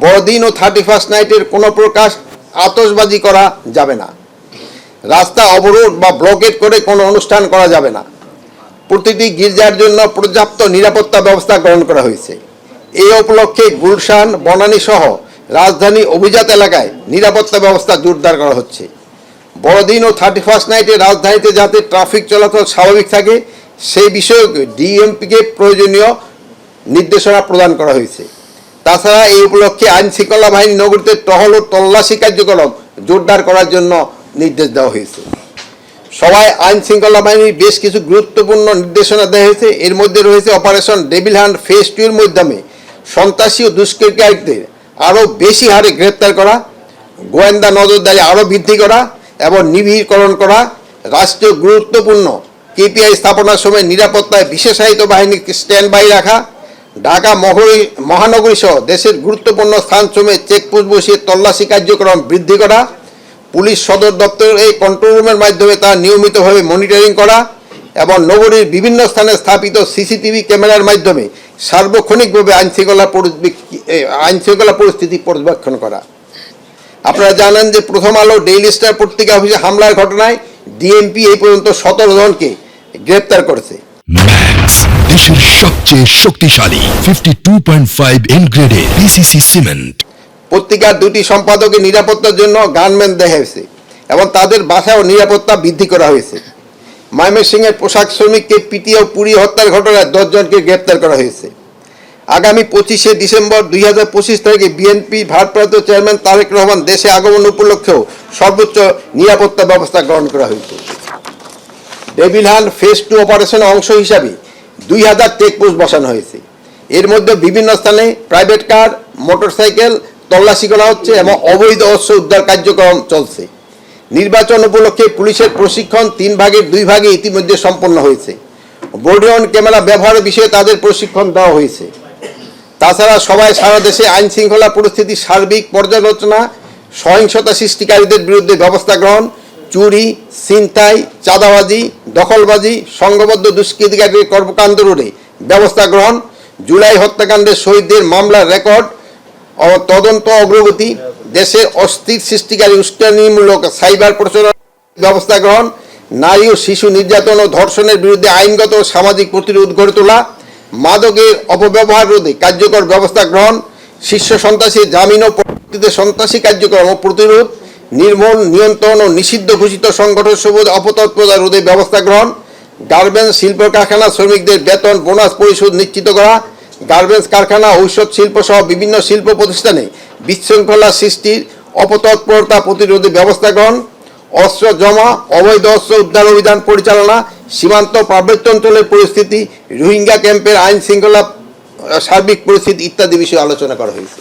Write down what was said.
বড়দিন ও 31st নাইটের কোনো প্রকার আতশবাজি করা যাবে না। রাস্তা অবরোধ বা ব্লকেট করে কোনো অনুষ্ঠান করা যাবে না। প্রতিটি গির্জার জন্য পর্যাপ্ত নিরাপত্তা ব্যবস্থা গ্রহণ করা হয়েছে। এই উপলক্ষে গুলশান, বনানী সহ রাজধানী অভিজাত এলাকায় নিরাপত্তা ব্যবস্থা জোরদার করা হচ্ছে। বড়দিন ও 31st নাইটে রাজধানীতে যাতে ট্রাফিক চলাচল স্বাভাবিক থাকে সেই বিষয়ে ডিএমপিকে প্রয়োজনীয় নির্দেশনা প্রদান করা হয়েছে। তাছাড়া এই উপলক্ষে আইন শৃঙ্খলা বাহিনী নগরীতে টহল ও তল্লাশি কার্যক্রম জোরদার করার জন্য নির্দেশ দেওয়া হয়েছে। সভায় আইন শৃঙ্খলা বাহিনীর বেশ কিছু গুরুত্বপূর্ণ নির্দেশনা দেওয়া হয়েছে। এর মধ্যে রয়েছে অপারেশন ডেভিল হান্ট ফেজ 2 এর মাধ্যমে সন্ত্রাসী ও দুষ্কৃতিকারীদের আরও বেশি হারে গ্রেপ্তার করা, গোয়েন্দা নজরদারি আরও বৃদ্ধি করা এবং নিবিড়করণ করা, রাষ্ট্রীয় গুরুত্বপূর্ণ কেপিআই স্থাপনার সময় নিরাপত্তায় বিশেষায়িত বাহিনীকে স্ট্যান্ড বাই রাখা, ঢাকা মহানগরী সহ দেশের গুরুত্বপূর্ণ স্থানসমূহে চেকপোস্ট বসিয়ে তল্লাশি কার্যক্রম বৃদ্ধি করা, পুলিশ সদর দপ্তরের এই কন্ট্রোল রুমের মাধ্যমে তা নিয়মিতভাবে মনিটরিং করা এবং নগরীর বিভিন্ন স্থানে স্থাপিত সিসিটিভি ক্যামেরার মাধ্যমে সার্বক্ষণিকভাবে আইনশৃঙ্খলা পরিস্থিতি পর্যবেক্ষণ করা। আপনারা জানেন যে প্রথম আলো, ডেইলি স্টার পত্রিকা অফিসে হামলার ঘটনায় ডিএমপি এই পর্যন্ত 17 জনকে গ্রেপ্তার করেছে। ম্যাক্স, দেশের সবচেয়ে শক্তিশালী 52.5 এন গ্রেডের পিসিসি সিমেন্ট। পত্রিকার 2টি সম্পাদকের নিরাপত্তার জন্য গানম্যান দেওয়া হয়েছে এবং তাদের বাসায়ও নিরাপত্তা বৃদ্ধি করা হয়েছে। ময়মনসিংহের পোশাক শ্রমিককে পিটিয়ে ও পুড়িয়ে হত্যার ঘটনায় 10 জনকে গ্রেপ্তার করা হয়েছে। আগামী 25শে ডিসেম্বর 2025 তারিখে বিএনপি ভারপ্রাপ্ত চেয়ারম্যান তারেক রহমান দেশে আগমন উপলক্ষেও সর্বোচ্চ নিরাপত্তা ব্যবস্থা গ্রহণ করা হয়েছে। ডেভিল হান্ট ফেজ 2 অপারেশনের অংশ হিসাবে 2000 চেকপোস্ট বসানো হয়েছে। এর মধ্যে বিভিন্ন স্থানে প্রাইভেট কার, মোটরসাইকেল তল্লাশি করা হচ্ছে এবং অবৈধ অস্ত্র উদ্ধার কার্যক্রম চলছে। নির্বাচন উপলক্ষে পুলিশের প্রশিক্ষণ 3 ভাগের 2 ভাগে ইতিমধ্যে সম্পন্ন হয়েছে। বডি অন ক্যামেরা ব্যবহারের বিষয়ে তাদের প্রশিক্ষণ দেওয়া হয়েছে। তাছাড়া সবাই সারা দেশে আইন শৃঙ্খলা পরিস্থিতির সার্বিক পর্যালোচনা, সহিংসতা সৃষ্টিকারীদের বিরুদ্ধে ব্যবস্থা গ্রহণ, চুরি, ছিনতাই, চাঁদাবাজি, দখলবাজি, সংঘবদ্ধ দুষ্কৃতিকারীদের কর্মকাণ্ড রোধে ব্যবস্থা গ্রহণ, জুলাই হত্যাকাণ্ডের শহীদদের মামলার রেকর্ড ও তদন্ত অগ্রগতি, দেশের অস্থির সৃষ্টিকারী উস্কানিমূলক সাইবার প্রচার ব্যবস্থা গ্রহণ, নারী ও শিশু নির্যাতন ও ধর্ষণের বিরুদ্ধে আইনগত ও সামাজিক প্রতিরোধ গড়ে তোলা, মাদকের অপব্যবহার রোধে কার্যকর ব্যবস্থা গ্রহণ, শীর্ষ সন্ত্রাসী জামিন ও পরবর্তীতে সন্ত্রাসী কার্যক্রম ও প্রতিরোধ, নির্মূল, নিয়ন্ত্রণ ও নিষিদ্ধ ঘোষিত সংগঠন সমূহ অপতৎপরতা রোধে ব্যবস্থা গ্রহণ, গার্মেন্টস শিল্প কারখানা শ্রমিকদের বেতন বোনাস পরিশোধ নিশ্চিত করা, গার্মেন্টস কারখানা, ঔষধ শিল্প সহ বিভিন্ন শিল্প প্রতিষ্ঠানে বিশৃঙ্খলা সৃষ্টির অপতৎপরতা প্রতিরোধে ব্যবস্থা গ্রহণ, অস্ত্র জমা, অবৈধ অস্ত্র উদ্ধার অভিযান পরিচালনা, সীমান্ত পার্বত্য অঞ্চলের পরিস্থিতি, রোহিঙ্গা ক্যাম্পের আইন শৃঙ্খলা সার্বিক পরিস্থিতি ইত্যাদি বিষয়ে আলোচনা করা হয়েছে।